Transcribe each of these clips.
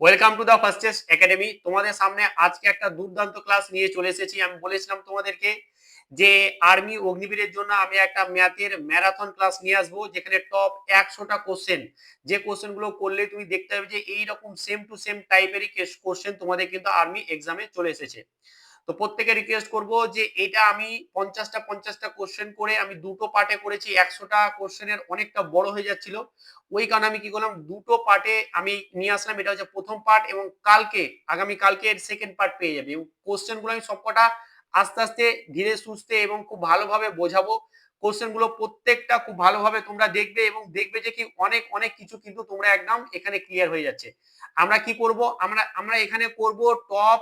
Welcome to the fastest academy. তোমাদের সামনে আজকে একটা দুর্দান্ত ক্লাস নিয়ে চলে এসেছি। আমি বলেছিলাম তোমাদেরকে যে আর্মি অগ্নিবীরের জন্য আমি একটা ম্যাথের ম্যারাথন ক্লাস নিয়ে আসবো, যেখানে টপ 100টা কোশ্চেন, যে কোশ্চেন গুলো করলে তুমি দেখতে পাবে যে এইরকম সেম টু সেম টাইপেরই কোশ্চেন তোমাদের কিন্তু আর্মি এক্সামে চলে এসেছে। তো প্রত্যেকে রিকোয়েস্ট করব যে এটা আমি 50টা কোশ্চেন করে আমি দুটো পার্টে করেছি। 100টা কোশ্চেনের অনেকটা বড় হয়ে যাচ্ছিল, ওই কারণে আমি কি করলাম, দুটো পার্টে আমি নিয়ে আসলাম। এটা হচ্ছে প্রথম পার্ট, এবং আগামী কালকে এর সেকেন্ড পার্ট পেয়ে যাবে। এবং কোশ্চেন গুলো আমি সবকটা আস্তে আস্তে ধীরে সুস্থে এবং খুব ভালোভাবে বোঝাবো। কোশ্চেন গুলো প্রত্যেকটা খুব ভালোভাবে তোমরা দেখবে, এবং দেখবে যে কি অনেক অনেক কিছু কিন্তু তোমরা একদম এখানে ক্লিয়ার হয়ে যাচ্ছে। আমরা কি করব, আমরা এখানে করব টপ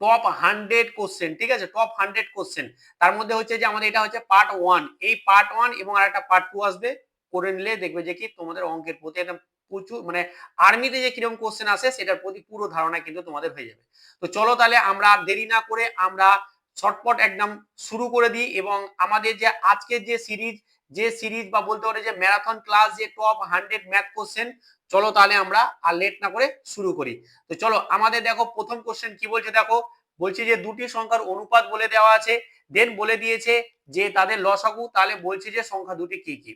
টপ 100 কোশ্চেন, ঠিক আছে? টপ 100 কোশ্চেন, তার মধ্যে হচ্ছে যে আমাদের এটা হচ্ছে পার্ট 1। এই পার্ট 1 এবং আরেকটা পার্ট 2 আসবে, করে নিলে দেখবে যে কি তোমাদের অঙ্কের প্রতি একদম প্রচুর, মানে আর্মিতে যে কিরকম কোশ্চেন আসে সেটার প্রতি পুরো ধারণা কিন্তু তোমাদের হয়ে যাবে। তো চলো তাহলে আমরা আর দেরি না করে আমরা শর্টপট একদম শুরু করে দিই। এবং আমাদের যে আজকের যে সিরিজ বা বলতে পারে যে ম্যারাথন ক্লাস, যে টপ 100 ম্যাথ কোশ্চেন, চলো তাহলে আমরা আর লেট না করে শুরু করি। তো চলো, আমাদের দেখো প্রথম কোশ্চেন কি বলছে, দেখো বলছে যে দুটি সংখ্যার অনুপাত বলে দেওয়া আছে, দেন বলে দিয়েছে যে তাদের লসাগু। তাহলে বলছে যে সংখ্যা দুটি কি কি।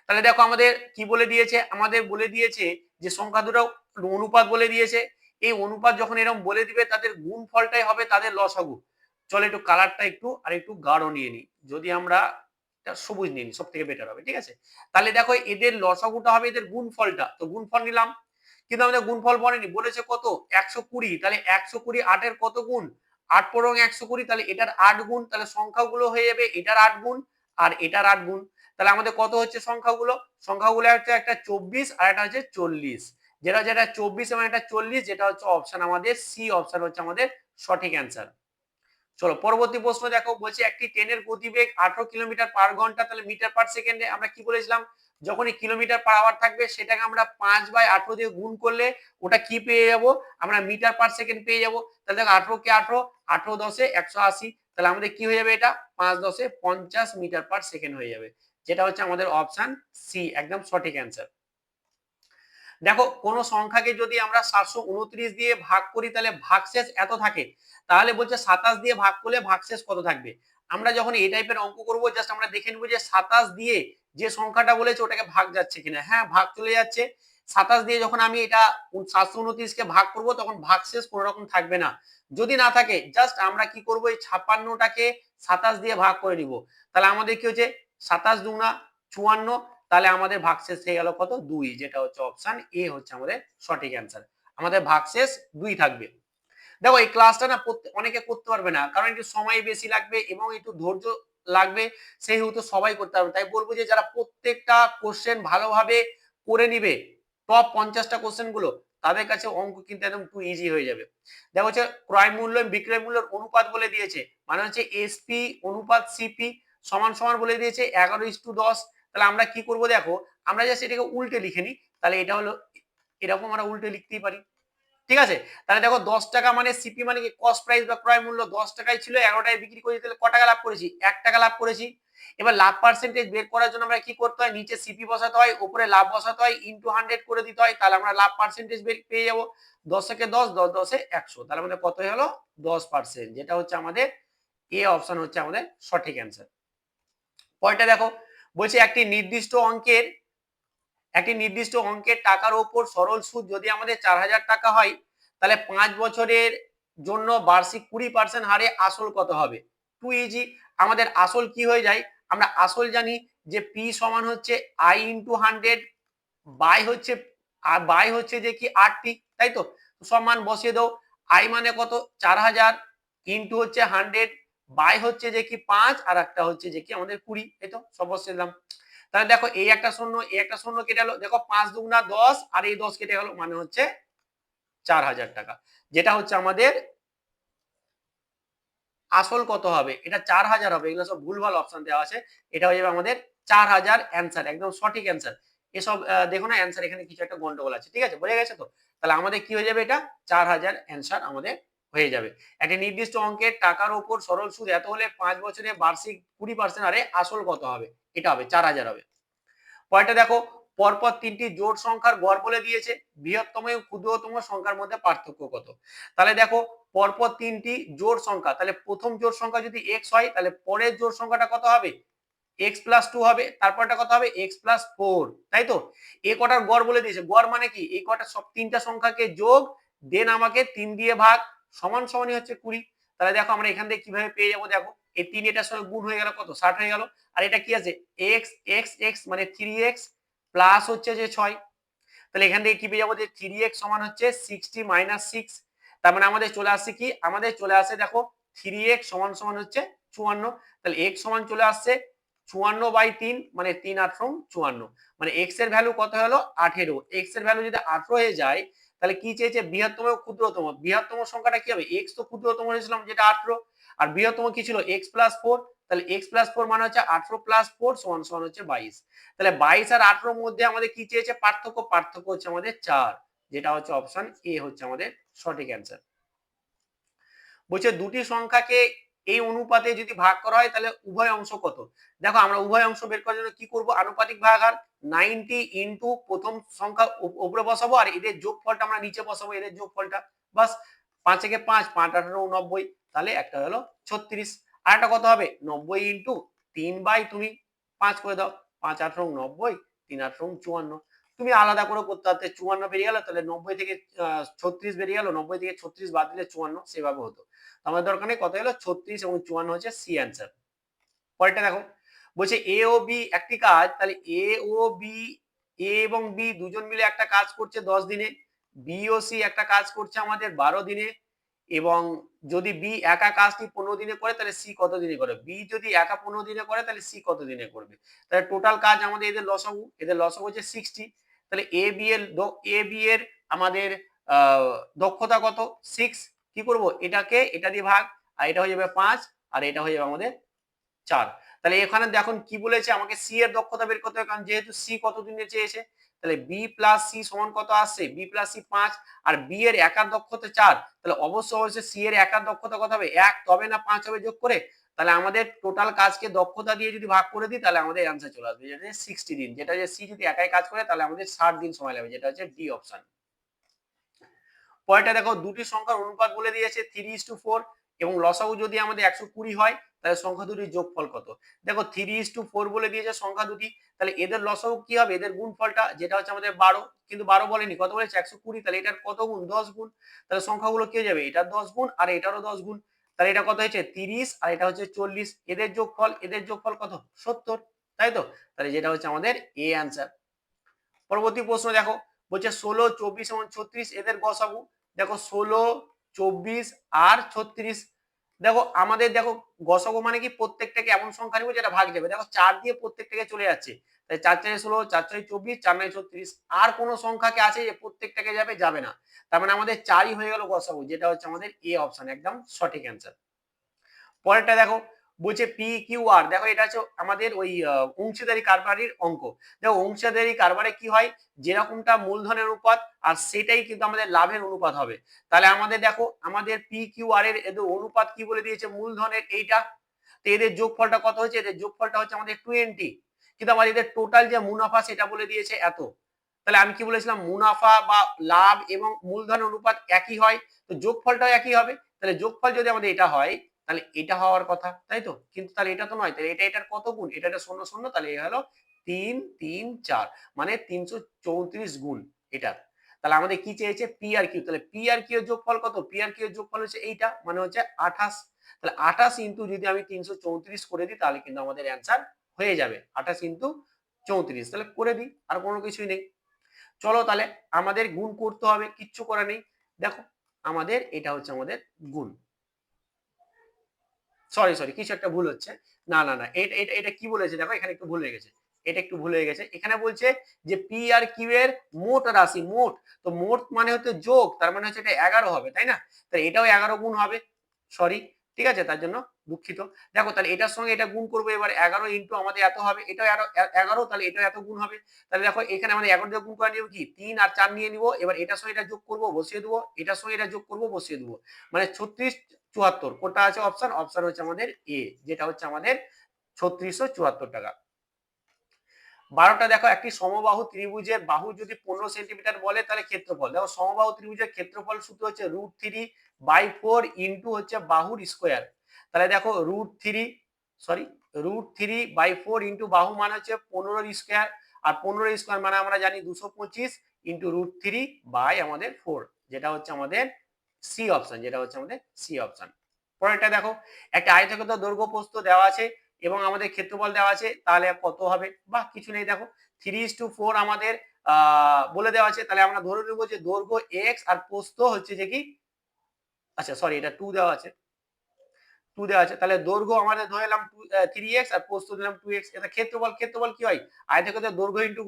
তাহলে দেখো আমাদের কি বলে দিয়েছে, আমাদের বলে দিয়েছে যে সংখ্যা দুটো অনুপাত বলে দিয়েছে। এই অনুপাত যখন এরকম বলে দিবে, তাদের গুণফলটাই হবে তাদের লসাগু। চলো একটু কালারটা একটু আর একটু গাঢ় নিয়ে নিই, যদি আমরা সবুজ নিয়ে নিই সব থেকে বেটার হবে, ঠিক আছে? তাহলে দেখো এদের লসাগুটা হবে এদের গুণফলটা, তো গুণফল নিলাম। কিন্তু আমাদের গুণফল বলেনি, বলেছে কত, 120। তাহলে 120 8-এর কত গুণ, 8 পরং 120, তাহলে এটার 8 গুণ। তাহলে সংখ্যাগুলো হয়ে যাবে এটার 8 গুণ আর এটার 8 গুণ। তাহলে আমাদের কত হচ্ছে সংখ্যাগুলো হচ্ছে একটা 24 আর একটা হচ্ছে 40। যেটা যেটা 24 এবং একটা 40, যেটা হচ্ছে অপশন আমাদের সি, অপশন হচ্ছে আমাদের সঠিক অ্যান্সার। চলো পরবর্তী প্রশ্ন দেখো, বলছে একটি ট্রেনের গতিবেগ 18 কিলোমিটার পার ঘন্টা। তাহলে মিটার পার সেকেন্ডে আমরা কি বলেছিলাম, যখনই কিলোমিটার পার আওয়ার থাকবে সেটাকে আমরা 5/18 দিয়ে গুণ করলে ওটা কি পেয়ে যাব, আমরা মিটার পার সেকেন্ড পেয়ে যাব। তাহলে দেখো 18 কে 18, 18 10 180, তাহলে আমাদের কি হয়ে যাবে, এটা 5 10 50 মিটার পার সেকেন্ড হয়ে যাবে, যেটা হচ্ছে আমাদের অপশন সি, একদম সঠিক অ্যান্সার। দেখো কোন সংখ্যাকে যদি আমরা 729 দিয়ে ভাগ করি তাহলে ভাগশেষ এত থাকে, তাহলে বলছে 27 দিয়ে ভাগ করলে ভাগশেষ কত থাকবে। আমরা যখন এই টাইপের অঙ্ক করব, জাস্ট আমরা দেখে নেবো যে 27 দিয়ে যে সংখ্যাটা বলেছে ওটাকে ভাগ যাচ্ছে কিনা। হ্যাঁ, ভাগ চলে যাচ্ছে। 27 দিয়ে যখন আমি এটা 729 কে ভাগ করব, তখন ভাগশেষ কোনো রকম থাকবে না। যদি না থাকে, জাস্ট আমরা কি করব, এই 56টাকে 27 দিয়ে ভাগ করে নিব। তাহলে আমাদের কি হচ্ছে, 27 দুগুণা 54, তাহলে আমাদের ভাগশেষ হয়ে গেল কত, 2, যেটা হচ্ছে অপশন এ হচ্ছে আমাদের সঠিক অ্যান্সার। আমাদের ভাগশেষ 2 থাকবে। দেখো এই ক্লাসটা না অনেকে করতে পারবে না, কারণ একটু সময় বেশি লাগবে এবং একটু ধৈর্য লাগবে, সেহেতু সবাই করতে পারবে। তাই বলবো যে যারা প্রত্যেকটা কোশ্চেন ভালোভাবে করে নিবে, টপ 50টা কোশ্চেন গুলো, তাদের কাছে অঙ্ক কিন্তু একদম টু ইজি হয়ে যাবে। দেখো হচ্ছে ক্রয় মূল্য বিক্রয় মূল্যের অনুপাত বলে দিয়েছে, মানে হচ্ছে এসপি অনুপাত সিপি সমান সমান বলে দিয়েছে 11:10। তাহলে আমরা কি করব, দেখো আমরা জাস্ট এটাকে উল্টে লিখে নিই। তাহলে এটা হলো এরকম, আমরা উল্টে লিখতেই পারি, ঠিক আছে? তাহলে দেখো 10 টাকা মানে সিপি মানে কি, কস্ট প্রাইস বা ক্রয় মূল্য 10 টাকায় ছিল, 11 টাকায় বিক্রি করেছি, তাহলে ক টাকা লাভ করেছি, 1 টাকা লাভ করেছি। এবার লাভ পার্সেন্টেজ বের করার জন্য আমরা কি করতে হয়, নিচে সিপি বসাতে হয়, উপরে লাভ বসাতে হয়, ইনটু 100 করে দিতে হয়, তাহলে আমরা লাভ পার্সেন্টেজ পেয়ে যাব। 10 একে 10, 10 10 এ 100, তাহলে আমাদের কত হয়ে হলো, 10%, যেটা হচ্ছে আমাদের এ অপশন হচ্ছে আমাদের সঠিক অ্যান্সার। পরেরটা দেখো, বলছে একটি নির্দিষ্ট অঙ্কের টাকার উপর সরল সুদ যদি আমাদের 4000 টাকা হয়, তাহলে 5 বছরের জন্য বার্ষিক 20% হারে আসল কত হবে। টু ইজি, আমাদের আসল কি হয়ে যায়, আমরা আসল জানি যে পি সমান হচ্ছে আই ইন্টু 100 বাই হচ্ছে যে কি আরটি, তাই তো? সব মান বসিয়ে দাও। আই মানে কত, 4000, ইন্টু হচ্ছে 100, বাই হচ্ছে যে কি 5, আর একটা হচ্ছে যে কি আমাদের 20, এই তো সব বসিয়ে দিলাম। তাহলে দেখো এই একটা শূন্য, এই একটা শূন্য কেটে গেল, দেখো 5 দুগুণা 10 আর এই 10 কেটে গেল, মানে হচ্ছে 4000 টাকা, যেটা হচ্ছে আমাদের আসল কত হবে, এটা 4000 হবে। এগুলো সব ভুলভাল অপশন দেওয়া আছে, এটা হয়ে যাবে আমাদের 4000 অ্যান্সার, একদম সঠিক অ্যান্সার। এসব দেখো না অ্যান্সার এখানে কিছু একটা গন্ডগোল আছে, ঠিক আছে, বোঝা গেছে তো? তাহলে আমাদের কি হয়ে যাবে, এটা 4000 অ্যান্সার আমাদের হয়ে যাবে। একটা নির্দিষ্ট অঙ্কের টাকার উপর সরল সুদ এত হলে 5 বছরে বার্ষিক 20% হারে আসল কত হবে, এটা হবে 4000 হবে। পরেরটা দেখো, পরপর তিনটি জোড় সংখ্যার গড় বলে দিয়েছে, বৃহত্তম এবং ক্ষুদ্রতম সংখ্যার মধ্যে পার্থক্য কত। তাহলে দেখো পরপর তিনটি জোড় সংখ্যা, তাহলে প্রথম জোড় সংখ্যা যদি এক্স হয় তাহলে পরের জোড় সংখ্যাটা কত হবে, এক্স প্লাস টু হবে, তারপরটা কত হবে এক্স প্লাস ফোর, তাই তো। এ কটার গড় বলে দিয়েছে, গড় মানে কি এই কটা সব তিনটা সংখ্যাকে যোগ দেন আমাকে 3 দিয়ে ভাগ, সমান সমানই হচ্ছে 20। তাহলে দেখো আমরা এখান থেকে কিভাবে পেয়ে যাবো, দেখো এই 3 এটার সঙ্গে গুণ হয়ে গেল কত 60 হয়ে গেল, আর এটা কি আছে এক্স এক্স এক্স মানে 3x প্লাস হচ্ছে যে 6। তাহলে এখান থেকে কি পেয়ে যাবো যে 3x সমান হচ্ছে 60 মাইনাস 6, তার মানে আমাদের চলে আসছে কি, আমাদের চলে আসে দেখো 3x সমান সমান হচ্ছে 54। তাহলে x সমান চলে আসছে 54/3 মানে 3 8 54, মানে x এর ভ্যালু কত হলো 18। x এর ভ্যালু যদি 18 হয়ে যায় তাহলে কি চেয়েছে বৃহত্তম ও ক্ষুদ্রতম, বৃহত্তম সংখ্যাটা কি হবে x তো ক্ষুদ্রতম হয়েছিলাম যেটা 18, আর বৃহত্তম কি ছিল x প্লাস 4, তাহলে x প্লাস 4 মানে হচ্ছে 18 প্লাস 4 সমান সমান হচ্ছে 22। তাহলে 22 আর 18 এর মধ্যে আমাদের কি চেয়েছে পার্থক্য, পার্থক্য হচ্ছে আমাদের 4, যেটা হচ্ছে অপশন এ হচ্ছে আমাদের সঠিক অ্যান্সার। বলছে দুটি সংখ্যাকে এই অনুপাতে যদি ভাগ করা হয় তাহলে উভয় অংশ কত। দেখো আমরা উভয় অংশ বের করার জন্য কি করব, আনুপাতিক ভাগাকার 90 ইনটু প্রথম সংখ্যা উপরে বসাবো আর এদের যোগফলটা আমরা নিচে বসাবো, এদের যোগফলটা বাস। 5 একে 5 5 18 90, তাহলে একটা হলো 36, আর একটা কত হবে 90 ইনটু 3 বাই তুমি 5 করে দাও, 5 18 90 3 18 54। তুমি আলাদা করে করতে পারতে, 54 বেরিয়ে গেল তাহলে 90 থেকে 36 বেরিয়ে গেল, 90 থেকে 36 বাদ দিলে 54, সেভাবে হতো। আমাদের দরকার নেই, কত হলো 36 এবং 54 হচ্ছে সি অ্যান্সার। পরেরটা দেখো বলছে এ ও বি একটি কাজ, তাহলে এ ও বি, এ এবং বি দুজন মিলে একটা কাজ করছে 10 দিনে, বি ও সি একটা কাজ করছে আমাদের 12 দিনে, এবং যদি বি একা কাজটি 15 দিনে করে তাহলে সি কত দিনে করে, বি যদি একা 15 দিনে করে তাহলে সি কত দিনে করবে। তাহলে টোটাল কাজ আমাদের এদের লসাগু, এদের লসাগু হচ্ছে 60। তাহলে এ বি এর আমাদের দক্ষতা কত 6, কি করব এটাকে এটা দিয়ে ভাগ, আর এটা হয়ে যাবে 5 আর এটা হয়ে যাবে আমাদের 4। তাহলে এখানে দেখুন কি বলেছে আমাকে সি এর দক্ষতা বের করতে হবে, কারণ যেহেতু সি কত দিনে চেয়েছে, তাহলে বি প্লাস সি সমান কত আসছে, বি প্লাস সি 5 আর বি এর একার দক্ষতা 4, তাহলে অবশ্যই সি এর একার দক্ষতা কত হবে 1, তবে না 5 হবে যোগ করে। তাহলে আমাদের টোটাল কাজকে দক্ষতা দিয়ে যদি ভাগ করে দিই তাহলে আমাদের অ্যান্সার চলে আসবে, যেটা 60 দিন, যেটা যে সি যদি একাই কাজ করে তাহলে আমাদের 60 দিন সময় লাগবে, যেটা হচ্ছে ডি অপশন। পরেরটা দেখো দুটি সংখ্যার অনুপাত বলে দিয়েছে 3:4 এবং লসাগু যদি আমাদের 120 হয় তাহলে সংখ্যা দুটির যোগফল কত। দেখো 3:4 বলে দিয়েছে সংখ্যা দুটি, তাহলে এদের লসাগু কি হবে, এদের গুণফলটা যেটা হচ্ছে আমাদের 12, কিন্তু 12 বলেনি, কত বলেছে 120, তাহলে এটার কত গুণ 10 গুণ, তাহলে সংখ্যাগুলো কি হয়ে যাবে এটার 10 গুণ আর এটারও 10 গুণ, তাহলে এটা কত হয়েছে 30 আর এটা হচ্ছে 40, এদের যোগফল কত 70, তাই তো। তাহলে যেটা হচ্ছে আমাদের এ অ্যান্সার। পরবর্তী প্রশ্ন দেখো বলছে 16 24 এবং 36 এদের গসাগু। দেখো 16 24 আর 36, দেখো আমাদের দেখো গসাগু মানে কি প্রত্যেকটাকে এমন সংখ্যা নিব যেটা ভাগ যাবে, দেখো 4 দিয়ে প্রত্যেকটাকে চলে যাচ্ছে, তাই 4 4 16 4 4 24 4 9 36, আর কোন সংখ্যাকে আছে যে প্রত্যেকটাকে যাবে, যাবে না, তার মানে আমাদের 4ই হয়ে গেল গসাগু, যেটা হচ্ছে আমাদের এ অপশন একদম সঠিক অ্যান্সার। পরেরটা দেখো বলছে পি কিউ আর, দেখো এটা হচ্ছে আমাদের ওই অংশীদারি কারবারির অঙ্ক। দেখো অংশীদারি কারবারে কি হয়, যেরকমটা মূলধনের অনুপাত আর সেটাই কিন্তু আমাদের লাভের অনুপাত হবে। তাহলে আমাদের দেখো আমাদের পি কিউ আর এর এদের অনুপাত কি বলে দিয়েছে, মূলধনের এইটা, তো এদের যোগফলটা কত হচ্ছে, এদের যোগফলটা হচ্ছে আমাদের 20, কিন্তু আমাদের এদের টোটাল যে মুনাফা সেটা বলে দিয়েছে এত। তাহলে আমি কি বলেছিলাম মুনাফা বা লাভ এবং মূলধনের অনুপাত একই হয়, তো যোগফলটাও একই হবে, তাহলে যোগফল যদি আমাদের এটা হয় তাহলে এটা হওয়ার কথা, তাই তো, কিন্তু তাহলে এটা তো নয়, তাহলে এটা এটার কত গুণ, এটা 0 0, তাহলে এ হলো 3 3 4 মানে 334 গুণ এটা। তাহলে আমাদের কি চেয়েছে পি আর কিউ, তাহলে পি আর কিউ এর যোগফল কত, পি আর কিউ এর যোগফল হচ্ছে এইটা মানে হচ্ছে 28, তাহলে 28 ইনটু যদি আমি 334 করে দিই তাহলে কিন্তু আমাদের অ্যান্সার হয়ে যাবে 28 ইনটু 34, তাহলে করে দিই আর কোনো কিছুই নেই। চলো তাহলে আমাদের গুণ করতে হবে, কিচ্ছু করা নেই। দেখো আমাদের এটা হচ্ছে আমাদের গুণ, সরি সরি কিছু একটা ভুল হচ্ছে, না না না এটা এটা এটা কি বলেছে, দেখো এখানে একটু ভুল হয়ে গেছে, এটা একটু ভুল হয়ে গেছে, এখানে বলছে যে পি আর কিউ এর মোট রাশি, মোট, তো মোট মানে হচ্ছে যোগ, তার মানে হচ্ছে এটা 11 হবে, তাই না, তাহলে এটাও 11 গুণ হবে, সরি, ঠিক আছে, তার জন্য দুঃখিত। দেখো তাহলে এটার সঙ্গে এটা গুণ করবো, এবার 11 ইনটু আমাদের এত হবে, এটাও 11, তাহলে এটাও এত গুণ হবে, তাহলে দেখো এখানে আমাদের 11 দিয়ে গুণ করে নিব কি 3 আর 4 নিয়ে নিব, এবার এটার সঙ্গে এটা যোগ করবো বসিয়ে দেবো, এটার সঙ্গে এটা যোগ করবো বসিয়ে দেবো, মানে 36 74, কোনটা আছে অপশন, অপশন হচ্ছে আমাদের এ, যেটা হচ্ছে আমাদের 3674 টাকা। 12টা দেখো একটি সমবাহু ত্রিভুজের বাহু যদি 15 সেন্টিমিটার বলে তাহলে ক্ষেত্রফল দেখো সমবাহু ত্রিভুজের ক্ষেত্রফল সূত্র হচ্ছে √3/4 ইন্টু হচ্ছে বাহুর স্কোয়ার। তাহলে দেখো √3/4 ইন্টু বাহু মানে হচ্ছে 15 স্কোয়ার, আর 15 স্কোয়ার মানে আমরা জানি 225 ইন্টু √3 বাই আমাদের 4, যেটা হচ্ছে আমাদের সি অপশন, যেটা হচ্ছে আমাদের সি অপশন। পরেরটা দেখো একটা আয়তক্ষেত্র দৈর্ঘ্য প্রস্থ দেওয়া আছে এবং আমাদের ক্ষেত্রফল দেওয়া আছে, তাহলে কত হবে? বা কিছু নেই, দেখো 3:4 আমাদের বলে দেওয়া আছে, তাহলে আমরা ধরে নেবো যে দৈর্ঘ্য x আর প্রস্থ হচ্ছে যে কি, আচ্ছা সরি এটা 2 দেওয়া আছে, 2 দেওয়া আছে, তাহলে দৈর্ঘ্য আমাদের ধরে নিলাম 3x আর প্রস্থ দিলাম 2x। এটা ক্ষেত্রফল, ক্ষেত্রফল কি হয়? আয়তক্ষেত্রের দৈর্ঘ্য ইনটু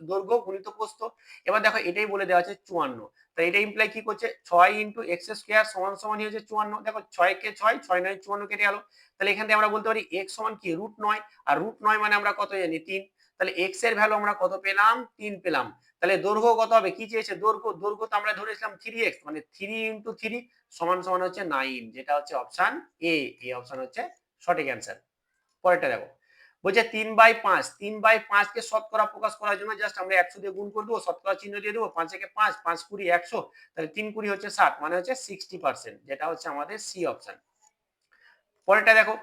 দৈর্ঘ্য গুণিত প্রস্থ। এবার দেখো এটাই বলে দেওয়া আছে 54, তাই এটা ইমপ্লাই কি করছে 6 ইনটু x স্কয়ার সমান সমান হচ্ছে 54। দেখো 6 কে 6, 6 9 54 কেটে গেল, তাহলে এখান থেকে আমরা বলতে পারি x সমান কি √9, আর √9 মানে আমরা কত জানি 3, তাহলে x এর ভ্যালু আমরা কত পেলাম? 3 পেলাম। তাহলে দৈর্ঘ্য কত হবে? কি চেয়েছে? দৈর্ঘ্য, দৈর্ঘ্য তো আমরা ধরেছিলাম 3x, মানে 3 ইনটু 3 সমান সমান হচ্ছে 9, যেটা হচ্ছে অপশন এ। এই অপশন হচ্ছে সঠিক অ্যান্সার। পরেরটা দেখো বলছে 3/5, 3/5 কে শতকরা প্রকাশ করার জন্য জাস্ট আমরা 100 দিয়ে গুণ করে দেবো, শতকরা চিহ্ন দিয়ে দেবো, 5 একে 5, 5 কুড়ি 100, তাহলে 3 কুড়ি হচ্ছে 60, মানে হচ্ছে 60%, যেটা হচ্ছে আমাদের সি অপশন। পরেরটা দেখো,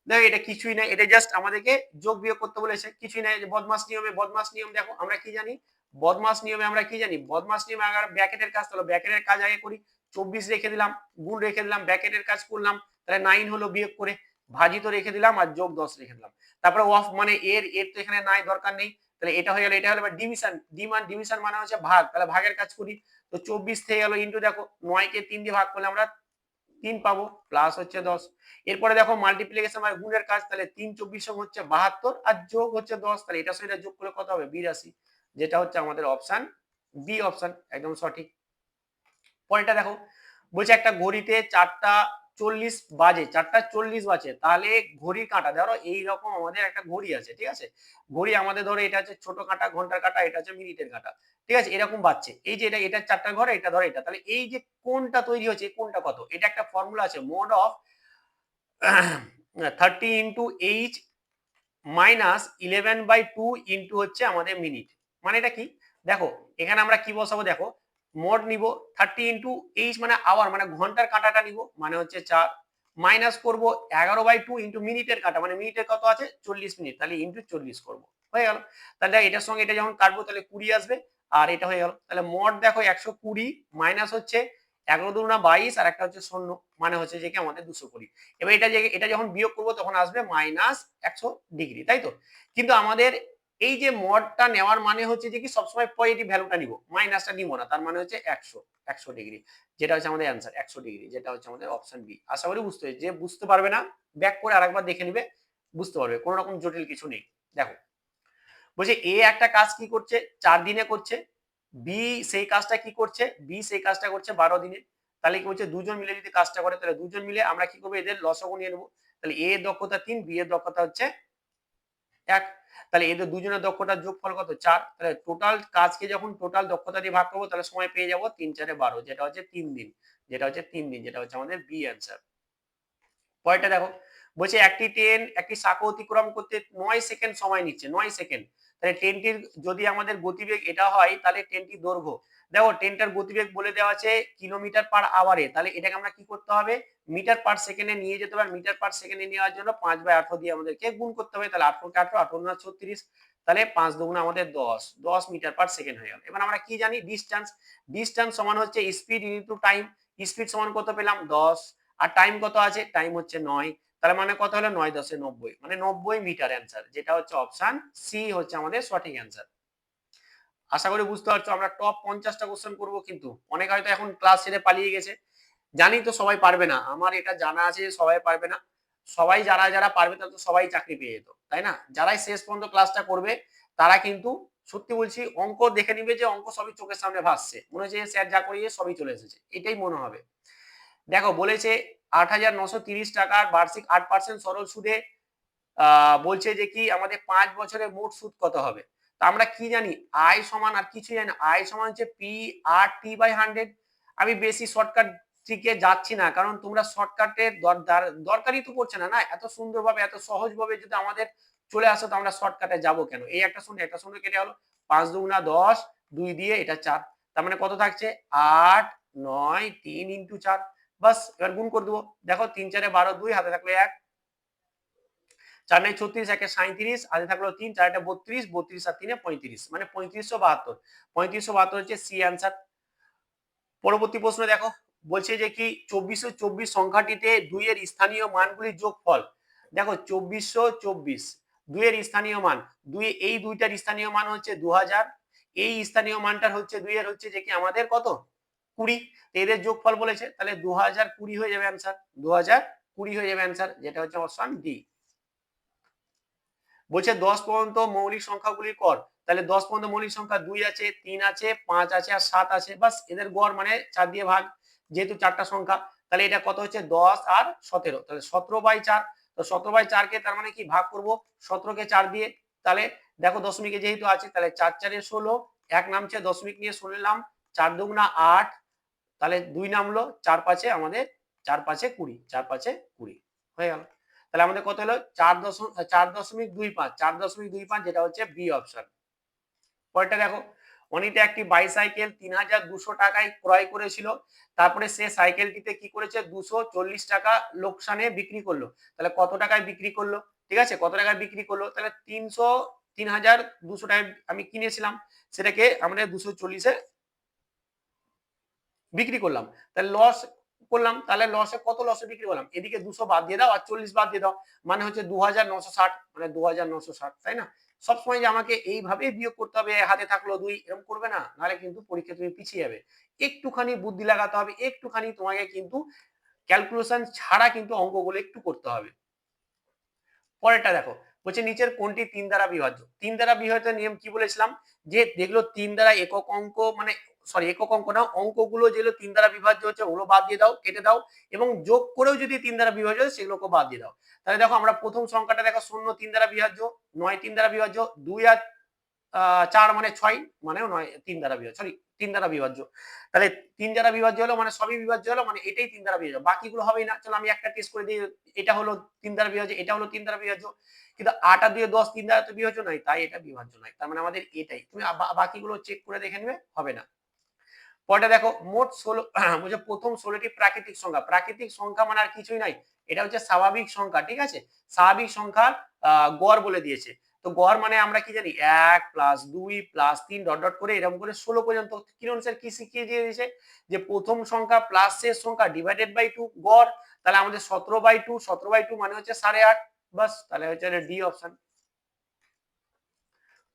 দেখো এটা কিছুই নাই, এটা জাস্ট আমাদেরকে যোগ বিয়োগ করতে বলেছে, কিছুই নাই। বদমাস নিয়মে, বদমাস নিয়ম দেখো আমরা কি জানি, বদমাস নিয়মে আমরা কি জানি, বদমাস নিয়মে আগে ব্র্যাকেটের কাজ, তাহলে ব্র্যাকেটের কাজ আগে করি। 24 রেখে দিলাম, গুণ রেখে দিলাম, ব্র্যাকেটের কাজ করলাম, তাহলে 9 হলো বিয়োগ করে, ভাজিত রেখে দিলাম আর যোগ 10 রেখে দিলাম। তারপরে অফ মানে এর তো এখানে নাই, দরকার নেই, তাহলে এটা হয়ে গেল। এটা হলো ডিভিশন, ডিভিশন মানে হচ্ছে ভাগ, তাহলে ভাগের কাজ করি। তো 24 থেকে গেল ইন্টু, দেখো 9 কে 3 দিয়ে ভাগ করলে আমরা 3 পাবো, প্লাস হচ্ছে 10। এরপরে দেখো মাল্টিপ্লিকেশন মানে গুণের কাজ, তাহলে 3 24 হচ্ছে 72 আর যোগ হচ্ছে 10, তাহলে এটার সাথে যোগ করলে কত হবে? 82, যেটা হচ্ছে আমাদের অপশন বি অপশন, একদম সঠিক। পরেরটা দেখো বলছে একটা ঘড়িতে 4টা 40 বাজে, 4টা 40 বাজে, তাহলে ঘড়ির কাঁটা ধরো এইরকম আমাদের একটা ঘড়ি আছে, ঠিক আছে, ঘড়ি আমাদের ধরো এটা হচ্ছে ছোট কাঁটা, ঘন্টার কাঁটা, এটা হচ্ছে মিনিটের কাঁটা, ঠিক আছে, এরকম বাজছে, এই যে এটা 4টা ঘর, এটা ধরো এটা, তাহলে এই যে কোনটা তৈরি হচ্ছে, কোনটা কত, এটা একটা ফর্মুলা আছে, mode of 30 into H minus 11/2 into হচ্ছে আমাদের মিনিট। মানে এটা কি? দেখো এখানে আমরা কি বসাবো, দেখো মোড নিব 30 ইন্টু এইচ মানে আওয়ার, মানে ঘন্টার কাঁটাটা নিব, মানে হচ্ছে 4, মাইনাস করবো 11/2 ইন্টু মিনিটের কাঁটা, মানে মিনিটের কত আছে 40 মিনিট, তাহলে ইন্টু 40 করবো, হয়ে গেল। তাহলে এটার সঙ্গে এটা যখন কাটবো তাহলে 20 আসবে, আর এটা হয়ে গেল। তাহলে মোড দেখো 120 মাইনাস হচ্ছে 11 দুগুণা 22 আর একটা হচ্ছে 0, মানে হচ্ছে যে কি আমাদের 220। এবার এটা যখন বিয়োগ করবো তখন আসবে মাইনাস 100 ডিগ্রি, তাই তো। কিন্তু আমাদের এই যে মডটা নেওয়ার মানে হচ্ছে যে কি সবসময় পজিটিভ ভ্যালুটা নিব, মাইনাসটা নিব না, তার মানে হচ্ছে 100 ডিগ্রি, যেটা হচ্ছে আমাদের অ্যান্সার 100 ডিগ্রি, যেটা হচ্ছে আমাদের অপশন বি। আশা করি বুঝতে হবে, যে বুঝতে পারবে না ব্যাক করে আরেকবার দেখে নিবে, বুঝতে পারবে, কোনো রকম জটিল কিছু নেই। দেখো বলছে এ একটা কাজ কি করছে 4 দিনে করছে, বি সেই কাজটা কি করছে, বি সেই কাজটা করছে 12 দিনে, তাহলে কি হচ্ছে দুজন মিলে যদি কাজটা করে, তাহলে দুজন মিলে আমরা কি করবো, এদের লসগু নিয়ে নেবো, তাহলে এ এর দক্ষতা 3, বি এর দক্ষতা হচ্ছে 1, তাহলে এদের দুজনের দক্ষতার যোগফল কত 4, তাহলে টোটাল কাজকে যখন টোটাল দক্ষতা দিয়ে ভাগ করবো তাহলে সময় পেয়ে যাবো 3 4 12, যেটা হচ্ছে 3 দিন, যেটা হচ্ছে 3 দিন, যেটা হচ্ছে আমাদের বি অ্যান্সার। পরেরটা দেখো বলছে একটি ট্রেন একটি শাখা অতিক্রম করতে 9 সেকেন্ড সময় নিচ্ছে, 9 সেকেন্ড, তাহলে ট্রেনটির যদি আমাদের গতিবেগ এটা হয় তাহলে ট্রেনটির দৈর্ঘ্য, দেখো ট্রেনটার গতিবেগ বলে দেওয়া আছে কিলোমিটার পার আওয়ারে, তাহলে এটাকে আমরা কি করতে হবে মিটার পার সেকেন্ডে নিয়ে যেতে হবে, মিটার পার সেকেন্ডে নেওয়ার জন্য 5/18 দিয়ে আমাদেরকে গুণ করতে হবে, তাহলে 18 কে 18, 18 36, তাহলে 5 দুগুণে আমাদের 10 মিটার পার সেকেন্ড হয়ে গেল। এবার আমরা কি জানি ডিসটেন্স, ডিসটেন্স সমান হচ্ছে স্পিড ইনটু টাইম, স্পিড সমান কত পেলাম 10, আর টাইম কত আছে, টাইম হচ্ছে 9, তার মানে কত হলো 9 10 90, মানে 90 মিটার অ্যান্সার, যেটা হচ্ছে অপশন সি হচ্ছে আমাদের সঠিক অ্যান্সার। আশা করি বুঝতে পারছো, আমরা টপ 50টা কোশ্চেন করব, কিন্তু অনেক হয়তো এখন ক্লাস ছেড়ে পালিয়ে গেছে, জানি তো সবাই পারবে না, আমার এটা জানা আছে সবাই পারবে না, সবাই যারা যারা পারবে তারা তো সবাই চাকরি পেয়ে যেত, তাই না, যারাই শেষ পর্যন্ত ক্লাসটা করবে তারা কিন্তু সত্যি বলছি অঙ্ক দেখে নিবে যে অঙ্ক সবই চোখের সামনে ভাসছে, মনে হচ্ছে স্যার যা করিয়ে সবই চলে এসেছে, এটাই মনে হবে। দেখো বলেছে 8,930 টাকার বার্ষিক 8% সরল সুদে বলছে যে কি আমাদের 5 বছরে মোট সুদ কত হবে। তা আমরা কি জানি আই সমান আর কিছু জানি না, আই সমান হচ্ছে পি আর টি বাই 100। আমি বেশি শর্টকাট দিকে যাচ্ছি না, কারণ তোমরা শর্টকাটের দরকারই তো পড়ছে না, না এত সুন্দরভাবে এত সহজভাবে যদি আমাদের চলে আসো, তো আমরা শর্টকাটে যাবো কেন? এই একটা শূন্য কেটে গেল, 5 দুগুণা 10, 2 দিয়ে এটা 4, তার মানে কত থাকছে 8 9 3 ইন্টু 4। বাস এবার গুণ করে দেবো, দেখো 3 4 12, 2 হাতে থাকলো 1, 4 9 36, 1 37, হাতে থাকলো 3, 4 32, 32 আর 3 35, মানে 3572। 3572 হচ্ছে সি অ্যান্সার। পরবর্তী প্রশ্ন দেখো, বলছে যে কি 2424 সংখ্যাটিতে 2 এর স্থানীয় মানগুলির যোগফল। দেখো 2424 2 এর স্থানীয় মান, 2 এই দুইটার স্থানীয় মান হচ্ছে 2000, এই স্থানীয় মানটার হচ্ছে 2 এর হচ্ছে যে কি আমাদের কত 20, এদের যোগফল বলেছে, তাহলে 2020 হয়ে যাবে অ্যান্সার, 2020 হয়ে যাবে অ্যান্সার, যেটা হচ্ছে অপশন ডি। বলছে 10 পর্যন্ত মৌলিক সংখ্যাগুলির কর, তাহলে 10 পর্যন্ত মৌলিক সংখ্যা 2 আছে, 3 আছে, 5 আছে আর 7 আছে, বাস এদের গড় মানে 4 দিয়ে ভাগ, যেহেতু চারটা সংখ্যা, তাহলে এটা কত হচ্ছে 10 আর 17, তাহলে 17/4। তো 17/4 কে তার মানে কি ভাগ করব 17 কে 4 দিয়ে, তাহলে দেখো দশমিকে যেহেতু আছে, তাহলে 4 4 16, এক নামছে দশমিক নিয়ে 16 নিলাম, 4 দুগুণা 8, তাহলে 2 নামলো, 4 5 আমাদের 4 5 20, 4 5 20 হয়ে গেল। তাহলে আমাদের কত হলো 4.25, 4.25, যেটা হচ্ছে বি অপশন। পরেরটা দেখো, অনিতা একটি বাইসাইকেল 3200 টাকায় ক্রয় করেছিল, তারপরে সে সাইকেলটিতে কি করেছে 240 টাকা লোকসানে বিক্রি করলো, তাহলে কত টাকায় বিক্রি করলো, ঠিক আছে, কত টাকায় বিক্রি করলো, তাহলে 3200 টাকায় আমি কিনেছিলাম, সেটাকে আমরা 240-এ বিক্রি করলাম, তাহলে লস করলাম, তাহলে লসে কত লসে বিক্রি করলাম, এদিকে 200 বাদ দিয়ে দাও আর 40 বাদ দিয়ে দাও, মানে হচ্ছে 2960, মানে 2960, তাই না? সবসময় যে আমাকে এইভাবে বিয়োগ করতে হবে, হাতে থাকলো 2, এরকম করবে না, নাহলে কিন্তু পরীক্ষা তুমি পিছিয়ে যাবে। একটুখানি বুদ্ধি লাগাতে হবে, একটুখানি তোমাকে কিন্তু ক্যালকুলেশন ছাড়া কিন্তু অঙ্কগুলো একটু করতে হবে। পরেরটা দেখো, বলছে নিচের কোনটি 3 দ্বারা বিভাজ্য। 3 দ্বারা বিভাজ্যের নিয়ম কি বলেছিলাম, যে যেগুলো 3 দ্বারা একক অঙ্ক, মানে সরি একক অঙ্ক না, অঙ্কগুলো যেগুলো 3 দ্বারা বিভাজ্য হচ্ছে ওগুলো বাদ দিয়ে দাও, কেটে দাও, এবং যোগ করেও যদি 3 দ্বারা বিভাজ্য হয় সেগুলোকে বাদ দিয়ে দাও। তাহলে দেখো আমরা প্রথম সংখ্যাটা দেখো 0 3 দ্বারা বিভাজ্য, 9 3 দ্বারা বিভাজ্য, 2 আর 4 মানে 6, মানেও 9 3 দ্বারা বিভাজ্য, সরি 3 দ্বারা বিভাজ্য, তাহলে 3 দ্বারা বিভাজ্য হলো মানে সবই বিভাজ্য হলো, মানে এটাই 3 দ্বারা বিভাজ্য, বাকিগুলো হবেই না। চলো আমি একটা টেস্ট করে দিই, এটা হলো 3 দ্বারা বিভাজ্য, এটা হলো 3 দ্বারা বিভাজ্য, কিন্তু 8 আর 2 10 3 দ্বারা তো বিভাজ্য নয়, তাই এটা বিভাজ্য নয়, তার মানে আমাদের এটাই, তুমি বাকিগুলো চেক করে দেখে নেবে, হবে না। পরেরটা দেখো, মোট 16 বলছে প্রথম 16টি প্রাকৃতিক সংখ্যা, প্রাকৃতিক সংখ্যা মানে আর কিছুই নাই, এটা হচ্ছে স্বাভাবিক সংখ্যা, ঠিক আছে, স্বাভাবিক সংখ্যার গড় বলে দিয়েছে। তো গড় মানে আমরা কি জানি 1 প্লাস 2 প্লাস 3 ডট ডট করে এরকম করে 16 পর্যন্ত। কিরণ স্যার কি শিখিয়ে দিয়েছে, যে প্রথম সংখ্যা প্লাস শেষ সংখ্যা ডিভাইডেড বাই 2 গড়, তাহলে আমাদের 17/2, 17/2 মানে হচ্ছে 8.5, বাস তাহলে হচ্ছে ডি অপশন।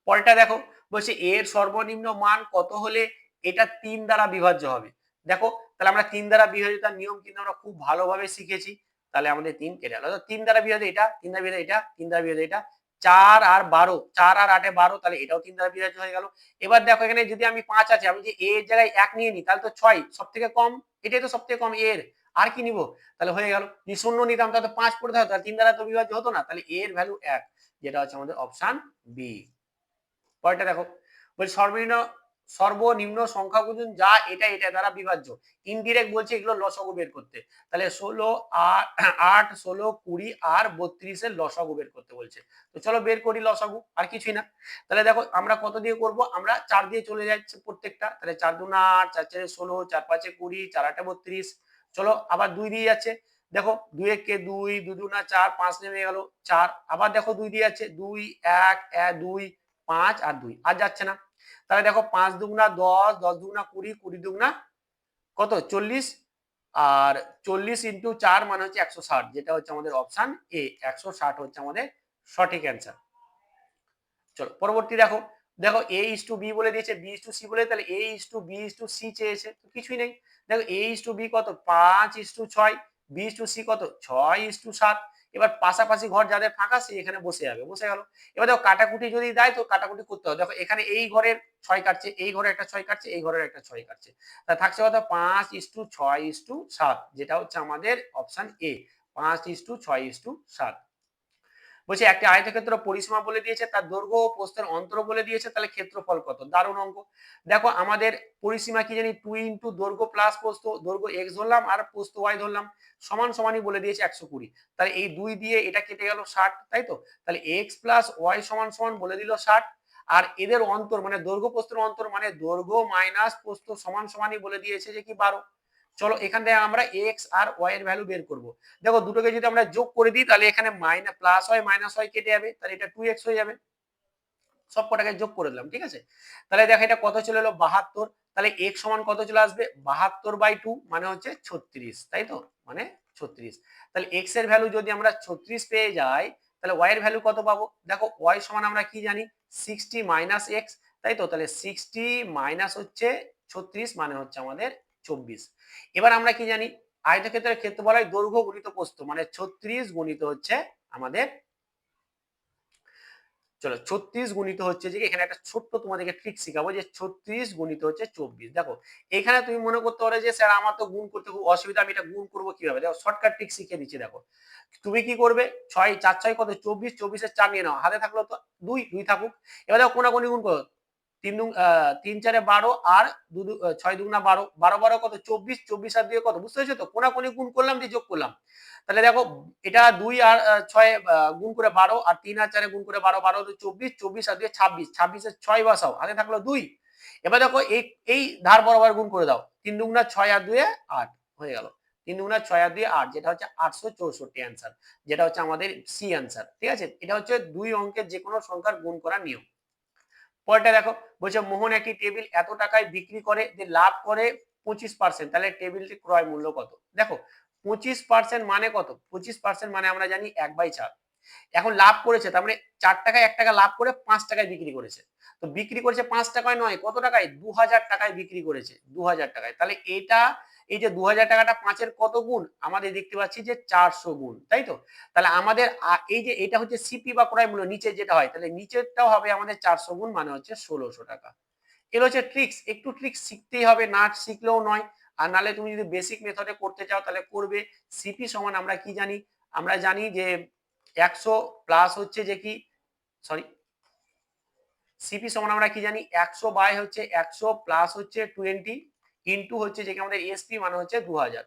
পরেরটা দেখো, বলছে এর সর্বনিম্ন মান কত হলে এটা 3 দ্বারা বিভাজ্য হবে। দেখো তাহলে আমরা 3 দ্বারা বিভাজ্যতার নিয়ম কিন্তু আমরা খুব ভালোভাবে শিখেছি, তাহলে আমাদের 3 কেটে গেল। 3 দ্বারা বিভাজ্য এটা, 3 দ্বারা বিভাজ্য এটা, 3 দ্বারা বিভাজ্য এটা, 4 আর 12, 4 আর 8 এ 12, তাহলে এটাও 3 দ্বারা বিভাজ্য হয়ে গেল। এবার দেখো এখানে যদি আমি 5 আছে, আমি যে a এর জায়গায় 1 নিয়ে নিই, তাহলে তো 6 সবথেকে কম, এটাই তো সবথেকে কম এর, আর কি নিব, তাহলে হয়ে গেল। যদি 0 নিতাম তাহলে 5 পড়ে থাকতো, তাহলে 3 দ্বারা তো বিভাজ্য হতো না, তাহলে এর ভ্যালু 1, যেটা হচ্ছে আমাদের অপশন বি। পরেরটা দেখো, বলছে সর্বনিম্ন সংখ্যাগুলো যা এটা এটা দ্বারা বিভাজ্য, ইনডিরেক্ট বলছে এগুলো লসাগু বের করতে, তাহলে 16 8 16 20 আর 32 এর লসাগু বের করতে বলছে। তো চলো বের করি লসাগু, আর কিছুই না। তাহলে দেখো আমরা কত দিয়ে করব, আমরা 4 দিয়ে চলে যাচ্ছে প্রত্যেকটা, তাহলে 4 2 8, 4 4 16, 4 5 20, 4 8 32, চলো আবার 2 দিয়ে যাচ্ছে, দেখো 2 1 কে 2, 2 2 4, 5 নেমে গেল 4, আবার দেখো 2 দিয়ে যাচ্ছে 2 1 1 2 5 আর 2 আর যাচ্ছে না, তাহলে দেখো 5 দুগুণা 10, 10 দুগুণা 20, 20 দুগুণা কত 40, আর 40 ইন্টু 4 মানে হচ্ছে 160, যেটা হচ্ছে আমাদের অপশন এ, 160 হচ্ছে আমাদের সঠিক অ্যান্সার। চলো পরবর্তী দেখো, দেখো a is to b বলে দিয়েছে, b is to c বলে, তাহলে a is to b is to c চেয়েছে, তো কিছুই নেই। দেখো a is to b কত 5 is to 6, b is to c কত 6 is to 7, এবার পাশাপাশি ঘর যাদের ফাঁকা সে এখানে বসে যাবে, বসে গেল। এবার দেখো কাটাকুটি যদি দেয় তো কাটাকুটি করতে হবে, দেখো এখানে এই ঘরের 6 কাটছে, এই ঘরে একটা 6 কাটছে, এই ঘরের একটা 6 কাটছে, তা থাকছে কত 5 is to 6 is to 7, যেটা হচ্ছে আমাদের option A, 5 is to 6 is to 7। বলছে একটি আয়তক্ষেত্র পরিসীমা বলে দিয়েছে, তার দৈর্ঘ্য ও প্রস্থের অন্তর বলে দিয়েছে, তাহলে ক্ষেত্রফল কত। দারুণ অঙ্ক। দেখো আমাদের পরিসীমা কি জানি 2 ইন্টু দৈর্ঘ্য প্লাস প্রস্থ, দৈর্ঘ্য x ধরলাম আর প্রস্থ y ধরলাম, সমান সমানই বলে দিয়েছে 120। তাহলে এই 2 দিয়ে এটা কেটে গেল 60, তাই তো। তাহলে x প্লাস y সমান সমান বলে দিল 60। আর এদের অন্তর মানে দৈর্ঘ্য প্রস্থের অন্তর মানে দৈর্ঘ্য মাইনাস প্রস্থ সমান সমানই বলে দিয়েছে যে কি 12। চলো এখান থেকে আমরা x আর y এর ভ্যালু বের করব। দেখো দুটোকে যদি আমরা যোগ করে দিই তাহলে এখানে মাইনাস প্লাস হয় মাইনাস হয় কেটে যাবে, তাহলে এটা 2x হয়ে যাবে। সব কটাকে যোগ করে দিলাম, ঠিক আছে। তাহলে দেখো এটা কত চলে এলো 72। তাহলে x সমান কত চলে আসবে 72/2 মানে হচ্ছে 36, তাই তো, মানে 36। তাহলে x এর ভ্যালু যদি আমরা 36 পেয়ে যাই তাহলে y এর ভ্যালু কত পাবো। দেখো y সমান আমরা কি জানি 60 মাইনাস x, তাই তো। তাহলে 60 মাইনাস হচ্ছে 36 মানে হচ্ছে আমাদের 24। এবার আমরা কি জানি আয়তক্ষেত্রের ক্ষেত্রফল হয় দৈর্ঘ্য গুণিত প্রস্থ, মানে 36 গুণিত হচ্ছে আমাদের, চলো 36 গুণিত হচ্ছে যে এখানে একটা ছোট্ট তোমাদেরকে ট্রিক শিখাবো যে 36 গুণিত হচ্ছে 24। দেখো এখানে তুমি মনে করতে পারো যে স্যার আমার তো গুণ করতে খুব অসুবিধা, আমি এটা গুণ করবো কিভাবে। দেখো শর্টকাট ট্রিক শিখিয়ে দিচ্ছি। দেখো তুমি কি করবে 6 4 6 কত 24, 24 4 নিয়ে নাও, হাতে থাকলো তো 2 2 থাকুক। এবার দেখো কোনাকুনি গুণ করো, 3 4 12 আর 6 দুগুণা 12, 12 12 কত 24, 24 আর 2 কত, বুঝতে পেরেছো তো। কোনাকুনি গুণ করলাম দিয়ে যোগ করলাম। তাহলে দেখো এটা 2 আর 6 গুণ করে 12 আর 3 আর 4 গুণ করে 12, 12 24, 24 আর 2 26, 26 এর 6 বসাও, হাতে থাকলো 2। এবার দেখো এই ধার বরাবর গুণ করে দাও, 3 দুগুণা 6 আর 2 8 হয়ে গেল। 3 দুগুণা 6 আর 2 8, যেটা হচ্ছে 864 অ্যান্সার, যেটা হচ্ছে আমাদের সি অ্যান্সার, ঠিক আছে। এটা হচ্ছে দুই অঙ্কের যে কোনো সংখ্যার গুণ করার নিয়ম। পরেরটা দেখো বলছে মোহন একটি টেবিল এত টাকায় বিক্রি করে যে লাভ করে 25%, তাহলে টেবিলটি ক্রয় মূল্য কত। দেখো 25% মানে কত, 25% মানে আমরা জানি 1/4। এখন লাভ করেছে তার মানে 4 টাকায় 1 টাকা লাভ করে 5 টাকায় বিক্রি করেছে। তো বিক্রি করেছে 5 টাকায় নয়, কত টাকায় 2000 টাকায় বিক্রি করেছে, 2000 টাকায়। তাহলে এটা এই যে 2000 টাকাটা 5 এর কত গুণ, আমাদের দেখতে পাচ্ছি যে 400 গুণ, তাই তো। তাহলে আমাদের এই যে এটা হচ্ছে সিপি বা ক্রয় মূল্য নিচে যেটা হয়, তাহলে নিচেরটাও হবে আমাদের 400 গুণ মানে হচ্ছে 1600 টাকা। এগুলো হচ্ছে ট্রিক্স, একটু ট্রিক্স শিখতেই হবে, না শিখলেও নয়। আর নালে তুমি যদি বেসিক মেথডে করতে চাও তাহলে করবে। সিপি সমান আমরা কি জানি, আমরা জানি যে 100 প্লাস হচ্ছে যে কি, সরি, সিপি সমান আমরা কি জানি 100 বাই হচ্ছে 100 প্লাস হচ্ছে 20 ইনটু হচ্ছে যে আমাদের এসপি মানে হচ্ছে 2000।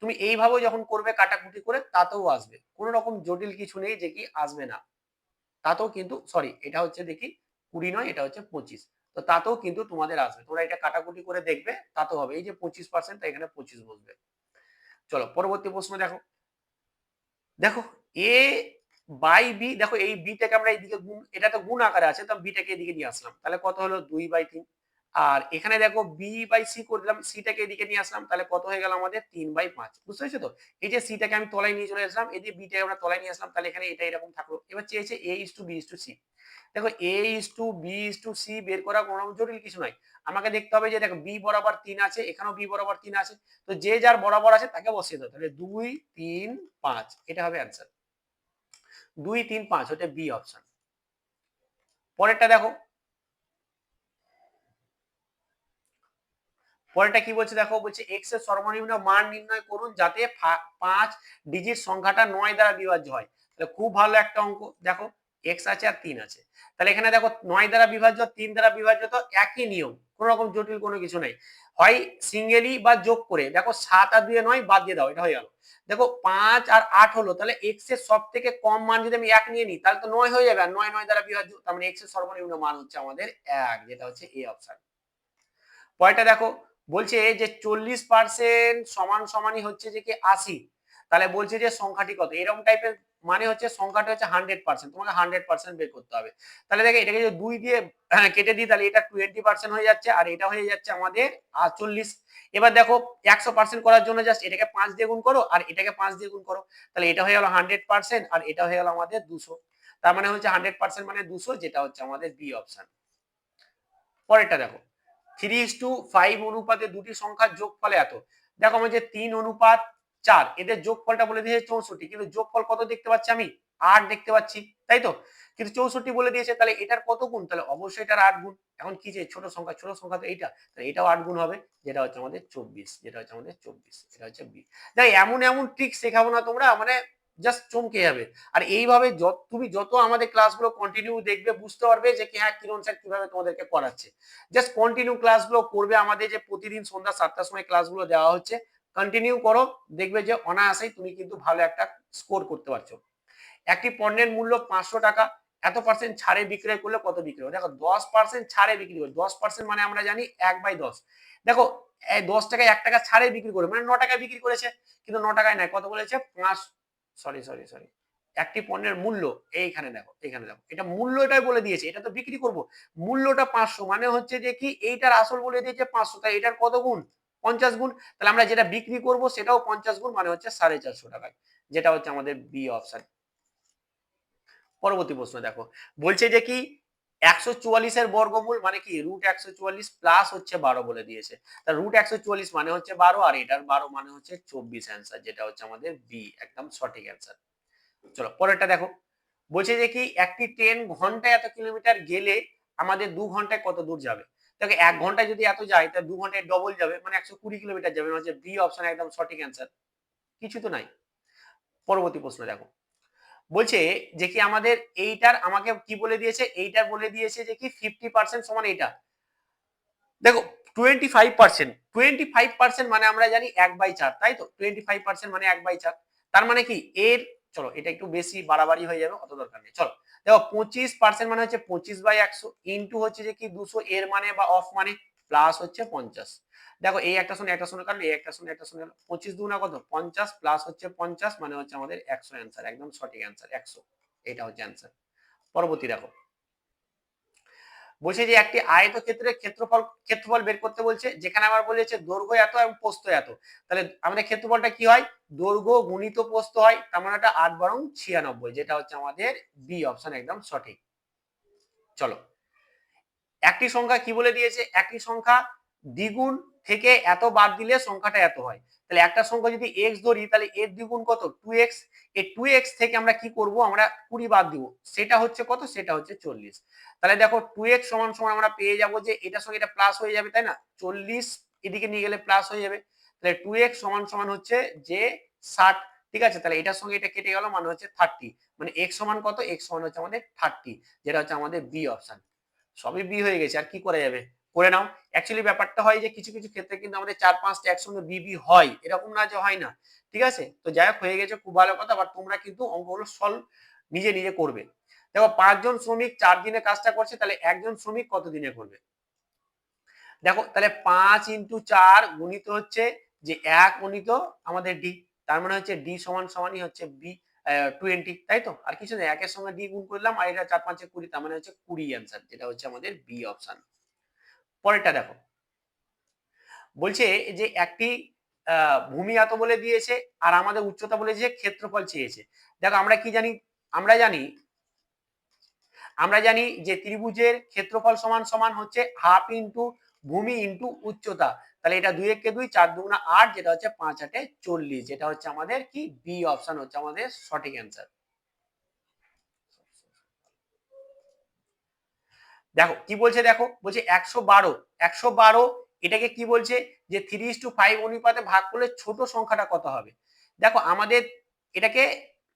তুমি এইভাবে যখন করবে কাটাকুটি করে তাতেও আসবে, কোনো রকম জটিল কিছু নেই যে কি আসবে না। তাতেও কিন্তু, সরি, এটা হচ্ছে দেখি 20 নয়, এটা হচ্ছে 25। তো তাতেও কিন্তু তোমাদের আসবে, তোমরা এটা কাটাকুটি করে দেখবে তাতেও হবে। এই যে 25% এখানে 25 বসবে। চলো পরবর্তী প্রশ্ন দেখো। দেখো এ বাই বি, দেখো এই বিটাকে আমরা এইদিকে গুণ, এটা তো গুণ আকারে আছে, তো বিটাকে এদিকে নিয়ে আসলাম, তাহলে কত হলো 2/3। আর এখানে দেখো বি বাই সি করে দিলাম, সিটাকে এদিকে নিয়ে আসলাম, তাহলে কত হয়ে গেল আমাদের 3/5, বুঝতে পেরেছো তো। এই যে সিটাকে আমি তলায় নিয়ে চলে আসলাম, এই যে বিটাকে আমরা তলায় নিয়ে আসলাম, তাহলে এখানে এটা এরকম থাকলো। এবার চেয়েছে a is to b is to c। দেখো a is to b is to c বের করা কোনো জটিল কিছু নয়। আমাকে দেখতে হবে যে দেখো বি বরাবর 3 আছে, এখানেও বি বরাবর 3 আছে, তো যে যার বরাবর আছে তাকে বসিয়ে দাও। তাহলে 2 3 5 এটা হবে অ্যান্সার। 2 3 5 ওটা বি অপশন। পরেরটা দেখো, পরেরটা কি বলছে দেখো, বলছে x এর সর্বনিম্ন মান নির্ণয় করুন যাতে 5 ডিজিট সংখ্যাটা 9 দ্বারা বিভাজ্য হয়। তাহলে খুব ভালো একটা অঙ্ক। দেখো x আছে আর 3 আছে, তাহলে এখানে দেখো 9 দ্বারা বিভাজ্য 3 দ্বারা বিভাজ্য, তো একই নিয়ম, কোনো রকম জটিল কোনো কিছু নাই। হয় সিঙ্গেলি বা যোগ করে, দেখো 7 আর 2 9 বাদ দিয়ে দাও, এটা হয়ে গেল। দেখো 5 আর 8 হলো, তাহলে x এর সব থেকে কম মান যদি আমি 1 নিয়ে নিই তাহলে তো 9 হয়ে যাবে, আর 9 9 দ্বারা বিভাজ্য, তার মানে x এর সর্বনিম্ন মান হচ্ছে আমাদের 1, যেটা হচ্ছে এ অপশন। পরেরটা দেখো বলছে যে 40% সমান সমানই হচ্ছে যে কি 80, তাহলে বলছে যে সংখ্যাটি কত, এরকম টাইপের মানে হচ্ছে সংখ্যাটা হচ্ছে 100%, তোমাকে 100% বের করতে হবে। তাহলে দেখো এটাকে যদি 2 দিয়ে কেটে দিই তাহলে এটা 20% হয়ে যাচ্ছে, আর এটা হয়ে যাচ্ছে আমাদের 40। এবার দেখো 100% করার জন্য জাস্ট এটাকে 5 দিয়ে গুণ করো আর এটাকে 5 দিয়ে গুণ করো, তাহলে এটা হয়ে গেল 100% আর এটা হয়ে গেল আমাদের 200। তার মানে হচ্ছে 100% মানে 200, যেটা হচ্ছে আমাদের বি অপশন। পরেরটা দেখো 3:5 অনুপাতে দুটি সংখ্যার যোগফল এত। দেখো আমার যে 3:4 এদের যোগফলটা বলে দিয়েছে 64, কিন্তু যোগফল কত দেখতে পাচ্ছি আমি 8 দেখতে পাচ্ছি, তাই তো। কিন্তু 64 বলে দিয়েছে, তাহলে এটার কত গুণ, তাহলে অবশ্যই এটার 8 গুণ। এখন কি যে ছোট সংখ্যা, ছোট সংখ্যা তো এইটা, তাহলে এটাও 8 গুণ হবে, যেটা হচ্ছে আমাদের 24, যেটা হচ্ছে আমাদের 24, এটা হচ্ছে বি। তাই এমন এমন ট্রিক শেখাবো না তোমরা, মানে জাস্ট চমকে যাবে। আর এইভাবে তুমি যত আমাদের ক্লাসগুলো কন্টিনিউ দেখবে বুঝতে পারবে যে কি হ্যাঁ কিরণ স্যার কিভাবে তোমাদেরকে করাচ্ছে। জাস্ট কন্টিনিউ ক্লাসগুলো করবে, আমাদের যে প্রতিদিন সন্ধ্যা 7টার সময় ক্লাসগুলো দেওয়া হচ্ছে কন্টিনিউ করো, দেখবে যে অনায়াসেই তুমি কিন্তু ভালো একটা স্কোর করতে পারছো। একটি পণ্যের মূল্য 500 টাকা, এত পার্সেন্ট ছাড়ে বিক্রয় করলে কত বিক্রি হবে? দেখো 10% ছাড়ে বিক্রি করে, 10% মানে আমরা জানি 1/10। দেখো 10 টাকায় 1 টাকা ছাড়ে বিক্রি করে মানে 9 টাকায় বিক্রি করেছে, কিন্তু 9 টাকায় নাই, কত বলেছে? 5, সরি, একটি পণ্যের মূল্য এইখানে দেখো, এখানে দেখো, এটা মূল্য এটাই বলে দিয়েছে, এটা তো বিক্রি করব, মূল্যটা 500 মানে হচ্ছে যে কি এইটার আসল বলে দিয়েছে 500, তাই এটার কত গুণ? 50 গুণ। তাহলে আমরা যেটা বিক্রি করব সেটাও 50 গুণ মানে হচ্ছে 450 টাকায়, যেটা হচ্ছে আমাদের বি অপশন। পরবর্তী প্রশ্ন দেখো, বলছে যে কি 144 এর বর্গমূল মানে কি √144 প্লাস হচ্ছে 12 বলে দিয়েছে। তা √144 মানে হচ্ছে 12 আর এটার 12 মানে হচ্ছে 24 অ্যান্সার, যেটা হচ্ছে আমাদের বি একদম সঠিক অ্যান্সার। চলো পরেরটা দেখো, বলছে যে কি একটি ট্রেন ঘন্টায় এত কিলোমিটার গেলে আমাদের 2 ঘন্টায় কত দূর যাবে? দেখো 1 ঘন্টায় যদি এত যায় তাহলে 2 ঘন্টায় ডবল যাবে মানে 120 কিলোমিটার যাবে, মানে হচ্ছে বি অপশন একদম সঠিক অ্যান্সার, কিছু তো নাই। পরবর্তী প্রশ্ন দেখো, বলছে যে কি আমাদের এইটার আমাকে কি বলে দিয়েছে, এইটার বলে দিয়েছে যে কি 50% সমান এইটা। দেখো 25% মানে আমরা জানি 1/4, তাই তো 25% মানে 1/4, তার মানে কি এর, চলো এটা একটু বেশি বাড়াবাড়ি হয়ে যাবে, অত দরকার নেই। চলো দেখো 25% মানে হচ্ছে 25/100 ইন্টু হচ্ছে যে কি 200 এর মানে বা অফ মানে প্লাস হচ্ছে 50। দেখো এই একটা শূন্য একটা শূন্য কাটলে, এই একটা শূন্য একটা শূন্য, 25 দুগুণা কত 50 প্লাস হচ্ছে 50 মানে হচ্ছে আমাদের 100 অ্যান্সার, একদম সঠিক অ্যান্সার 100, এটা হচ্ছে অ্যান্সার। পরবর্তী দেখো, বলছে যে একটি আয়তক্ষেত্রের ক্ষেত্রফল বের করতে বলছে, যেখানে আমার বলেছে দৈর্ঘ্য এত এবং প্রস্থ এত, তাহলে আমাদের ক্ষেত্রফলটা কি হয়? দৈর্ঘ্য গুণিত প্রস্থ হয়, তার মানে এটা 8×96, যেটা হচ্ছে আমাদের বি অপশন একদম সঠিক। চলো একটি সংখ্যা কি বলে দিয়েছে, একটি সংখ্যা দ্বিগুণ থেকে এত বাদ দিলে সংখ্যাটা এত হয়। তাহলে একটা সংখ্যা যদি x ধরি তাহলে এর দ্বিগুণ কত 2x, এই 2x থেকে আমরা কি করব, আমরা 20 বাদ দিব, সেটা হচ্ছে কত, সেটা হচ্ছে 40। তাহলে দেখো 2x সমান সমান আমরা পেয়ে যাব যে এটার সঙ্গে এটা প্লাস হয়ে যাবে, তাই না, 40 এদিকে নিয়ে গেলে প্লাস হয়ে যাবে, তাহলে 2x সমান সমান হচ্ছে যে 60। ঠিক আছে, তাহলে এটার সঙ্গে এটা কেটে গেল মানে হচ্ছে 30, মানে x সমান কত, x সমান হচ্ছে আমাদের 30, যেটা হচ্ছে আমাদের বি অপশন। সবই বি হয়ে গেছে, আর কি করা যাবে, করে নাও। অ্যাকচুয়ালি ব্যাপারটা হয় যে কিছু কিছু ক্ষেত্রে কিন্তু আমাদের 4-5টা একসঙ্গে বি হয়, এরকম না যে হয় না। ঠিক আছে, তো যাই হোক হয়ে গেছে, খুব ভালো কথা। আবার তোমরা কিন্তু অঙ্কগুলো সলভ নিজে নিজে করবে। দেখো 5 জন শ্রমিক 4 দিনে কাজটা করছে, তাহলে একজন শ্রমিক কত দিনে করবে? দেখো তাহলে 5×4 গুণিত হচ্ছে যে 1 গুণিত আমাদের ডি, তার মানে হচ্ছে ডি সমান সমানই হচ্ছে বি 20, তাই তো, আর কিছু নেই, একের সঙ্গে ডি গুণ করলাম আর এটা 4×5 = 20, তার মানে হচ্ছে 20 অ্যান্সার, যেটা হচ্ছে আমাদের বি অপশন। পরেরটা দেখো, বলছে যে একটি ভূমি এত বলে দিয়েছে আর আমাদের উচ্চতা বলে দিয়েছে, ক্ষেত্রফল চেয়েছে। দেখো আমরা কি জানি, আমরা জানি আমরা জানি যে ত্রিভুজের ক্ষেত্রফল সমান সমান হচ্ছে হাফ ইন্টু ভূমি ইন্টু উচ্চতা, তাহলে এটা 2 একে 2, 4 2 8, যেটা হচ্ছে 5 8 40, যেটা হচ্ছে আমাদের কি বি অপশন হচ্ছে আমাদের সঠিক অ্যান্সার। দেখো কি বলছে, দেখো বলছে 112 এটাকে কি বলছে যে 3:5 অনুপাতে ভাগ করলে ছোট সংখ্যাটা কত হবে? দেখো আমাদের এটাকে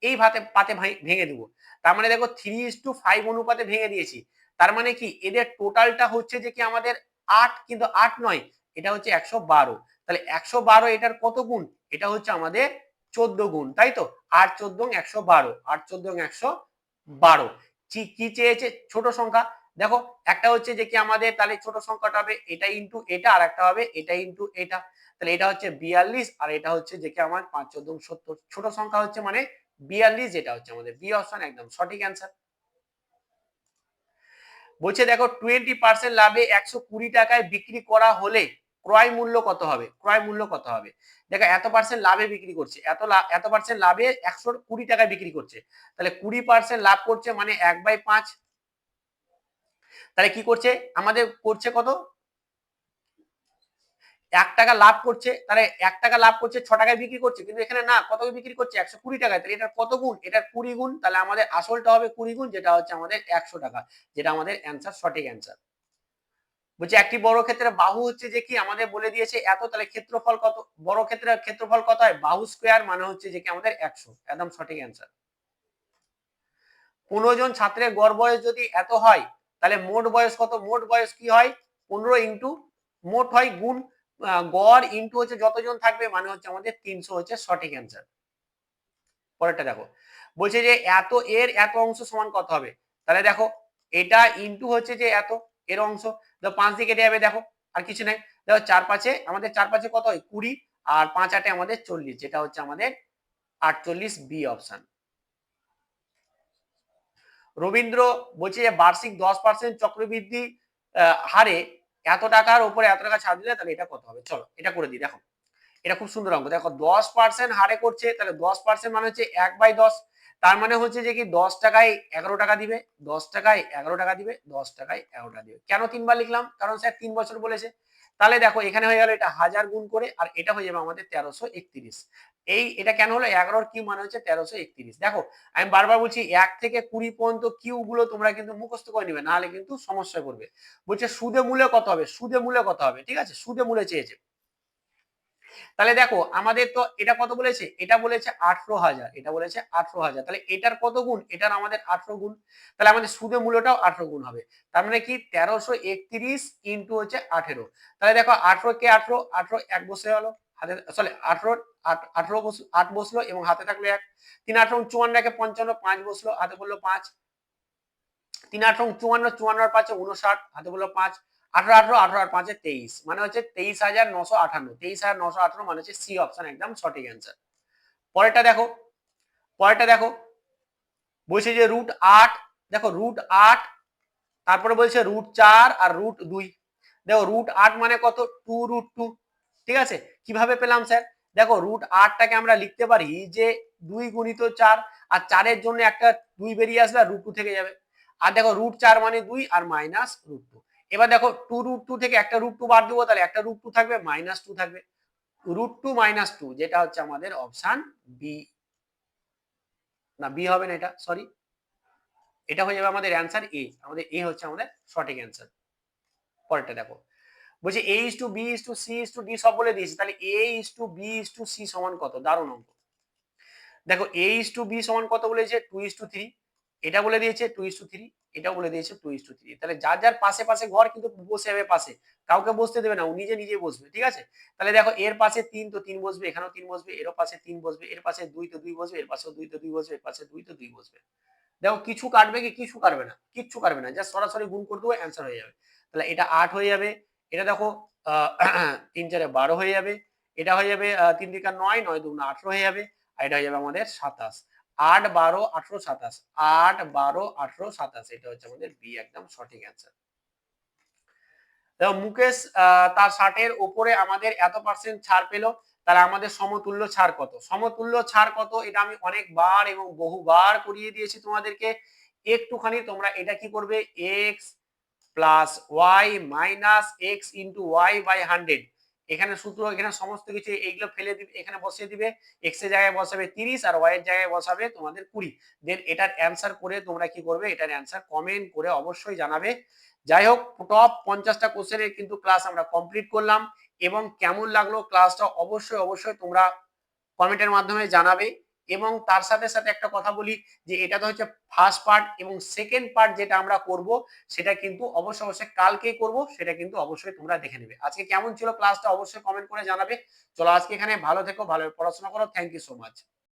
এই ভাতে পাতে ভেঙে দেবো, তার মানে দেখো 3:5 অনুপাতে ভেঙে দিয়েছি, তার মানে কি এদের টোটালটা হচ্ছে যে কি আমাদের 8, কিন্তু 8 নয়, এটা হচ্ছে 112, তাহলে 112 এটার কত গুণ, এটা হচ্ছে আমাদের 14 গুণ, তাই তো, 8 14 112, 8 14 112। কি চেয়েছে, ছোট সংখ্যা। দেখো একটা হচ্ছে যে কি আমাদের তাহলে ছোট সংখ্যাটা হবে এটা ইন্টু এটা, আর একটা হবে এটা ইন্টু এটা, তাহলে এটা হচ্ছে 42 আর এটা হচ্ছে যে কি আমার 5 14 70, ছোট সংখ্যা হচ্ছে মানে 42, যেটা হচ্ছে আমাদের বি অপশন একদম সঠিক অ্যান্সার। বলছে দেখো 20% লাভে 120 টাকায় বিক্রি করা হলে ক্রয় মূল্য কত হবে? ক্রয় মূল্য কত হবে? দেখো এত পার্সেন্ট লাভে বিক্রি করছে, এত পার্সেন্ট লাভে 120 টাকায় বিক্রি করছে, তাহলে 20% লাভ করছে মানে 1/5, তাহলে কি করছে আমাদের, করছে কত, 1 টাকা লাভ করছে, তাহলে 1 টাকা লাভ করছে 6 টাকায় বিক্রি করছে, কিন্তু এখানে না, কত বিক্রি করছে 120 টাকায়, তাহলে এটার কত গুণ, এটার 20 গুণ, তাহলে আমাদের আসলটা হবে 20 গুণ, যেটা হচ্ছে আমাদের 100 টাকা, যেটা আমাদের অ্যান্সার সঠিক অ্যান্সার। বলছে একটি বর্গক্ষেত্রের বাহু হচ্ছে যে কি আমাদের বলে দিয়েছে এত, তাহলে ক্ষেত্রফল কত, বর্গক্ষেত্রের ক্ষেত্রফল কত হয়, বাহু স্কয়ার মানে হচ্ছে যে কি আমাদের 100, একদম সঠিক অ্যান্সার। 15 জন ছাত্রের গড় বয়স যদি এত হয় তাহলে মোট বয়স কত, মোট বয়স কি হয় 15 ইন্টু মোট হয় গুণ গড় ইন্টু হচ্ছে যতজন থাকবে মানে হচ্ছে আমাদের 300 হচ্ছে সঠিক অ্যান্সার। পরেরটা দেখো, বলছে যে এত এর এত অংশ সমান কত হবে, তাহলে দেখো এটা ইন্টু হচ্ছে যে এত এর অংশ, 5 দিয়ে কেটে যাবে, দেখো আর কিছু নাই, দেখো 4 5 আমাদের 4 5 কত হয় 20 আর 5 8 আমাদের 40, যেটা হচ্ছে আমাদের 48 বি অপশন। রবীন্দ্র বলছে যে বার্ষিক 10% চক্রবৃদ্ধি হারে এত টাকার উপরে এত টাকা ছাড় দিলে তাহলে এটা কত হবে, চলো এটা করে দিই। দেখো এটা খুব সুন্দর অঙ্ক, দেখো 10% হারে করছে, তাহলে 10% মানে হচ্ছে 1/10, তার মানে হচ্ছে যে কি 10 টাকায় 11 টাকা দিবে, 10 টাকায় 11 টাকা দিবে, 10 টাকায় 11 টাকা দিবে। কেন 3 বার লিখলাম, কারণ স্যার 3 বছর বলেছে। তাহলে দেখো এখানে হয়ে গেল এটা 1000 গুণ করে, আর এটা হয়ে যাবে আমাদের 1331। এটা কেন হলো, 11 কিউ মানে হচ্ছে 1331। দেখো আমি বারবার বলছি 1 থেকে 20 পর্যন্ত কিউ গুলো তোমরা কিন্তু মুখস্থ করে নিবে, নাহলে কিন্তু সমস্যায় পড়বে। বলছে সুদে মূলে কত হবে, সুদে মূলে কত হবে, ঠিক আছে, সুদে মূলে চেয়েছে। তাহলে দেখো আমাদের তো এটা কত বলেছে, এটা বলেছে 18,000, এটা বলেছে 18,000, তাহলে এটার কত গুণ, এটার আমাদের 18 গুণ, তাহলে আমাদের সুদে মূল্যটাও 18 গুণ হবে। তার মানে কি 1331 ইন্টু হচ্ছে 18, তাহলে দেখো 18 কে 18, 18 এক বসে গেল হাতে, সরি 18 18 8 বসলো এবং হাতে থাকলো 1, 3 18 54 একে 55, 5 বসলো হাতে পড়লো 5, 3 18 54, 54 আর 5 59, হাতে পড়লো 5, 18 18 18 আর 5 23, মানে হচ্ছে 23,958, 23,958 মানে হচ্ছে সি অপশন একদম সঠিক অ্যান্সার। পরেরটা দেখো, পরেরটা দেখো, বলছে যে √8, দেখো √8, তারপরে বলছে √4 আর √2, দেখো √8 মানে কত 2√2, ঠিক আছে, কিভাবে পেলাম স্যার, দেখো √8টাকে আমরা লিখতে পারি যে 2 গুণিত 4, আর 4 এর জন্য একটা 2 বেরিয়ে আসলে √2 থেকে যাবে, আর দেখো √4 মানে 2 আর মাইনাস √2। এবার দেখো 2√2 থেকে একটা √2 বাদ দেবো, তাহলে একটা √2 থাকবে, -2 থাকবে, √2 - 2, যেটা হচ্ছে আমাদের অপশন বি, না বি হবে না, এটা সরি, এটা হয়ে যাবে আমাদের অ্যান্সার এ, আমাদের এ হচ্ছে আমাদের সঠিক অ্যান্সার। পরেরটা দেখো, বলছে A:B:C:D সব বলে দিয়েছে, তাহলে A:B:C সমান কত, দারুণ অঙ্ক। দেখো A:B সমান কত বলেছে 2:3, এটা বলে দিয়েছে 2:3, এটাও বলে দিয়েছে 2:3, তাহলে যার যার পাশে পাশে ঘর কিন্তু বসে যাবে পাশে, কাউকে বসতে দেবে না, ও নিজে নিজে বসবে, ঠিক আছে। তাহলে দেখো এর পাশে 3 তো 3 বসবে, এখানেও 3 বসবে, এর পাশে 3 বসবে, এর পাশে 2 তো 2 বসবে, এর পাশেও 2 তো 2 বসবে, এর পাশে 2 তো 2 বসবে। দেখো কিছু কাটবে কি, কিছু কাটবে না, কিচ্ছু কাটবে না, জাস্ট সরাসরি গুণ করে দেবো, অ্যান্সার হয়ে যাবে। তাহলে এটা 8 হয়ে যাবে, এটা দেখো 3 4 12 হয়ে যাবে, এটা হয়ে যাবে 3 3 9, 9 2 18 হয়ে যাবে, আর এটা হয়ে যাবে আমাদের 27, 8 12 18 27, 8 12 18 27, এটা হচ্ছে আমাদের বি একদম সঠিক অ্যান্সার। দেখো মুকেশ তার শার্টের উপরে আমাদের এত পার্সেন্ট ছাড় পেলো, তাহলে আমাদের সমতুল্য ছাড় কত, সমতুল্য ছাড় কত, এটা আমি অনেকবার এবং বহুবার করিয়ে দিয়েছি তোমাদেরকে, একটুখানি তোমরা এটা কি করবে, X plus Y minus X into Y by 100, এখানে সূত্র, এখানে সমস্ত কিছু এইগুলো ফেলে দিবে, এখানে বসিয়ে দিবে, এক্স এর জায়গায় বসাবে 30 আর ওয়াই এর জায়গায় বসাবে তোমাদের 20, দেন এটার অ্যান্সার করে তোমরা কি করবে, এটার অ্যান্সার কমেন্ট করে অবশ্যই জানাবে। যাই হোক টপ 50টা কোশ্চেনের কিন্তু ক্লাস আমরা কমপ্লিট করলাম, এবং কেমন লাগলো ক্লাসটা অবশ্যই অবশ্যই তোমরা কমেন্টের মাধ্যমে জানাবে। এবং তার সাথে সাথে একটা কথা বলি যে এটা তো হচ্ছে ফার্স্ট পার্ট, এবং সেকেন্ড পার্ট যেটা আমরা করব সেটা কিন্তু অবশ্যই অবশ্যই কালকেই করব, সেটা কিন্তু অবশ্যই তোমরা দেখে নেবে। আজকে কেমন ছিল ক্লাসটা অবশ্যই কমেন্ট করে জানাবে। চলো আজকে এখানে, ভালো থেকো, ভালো পড়াশোনা করো, থ্যাংক ইউ সো মাচ।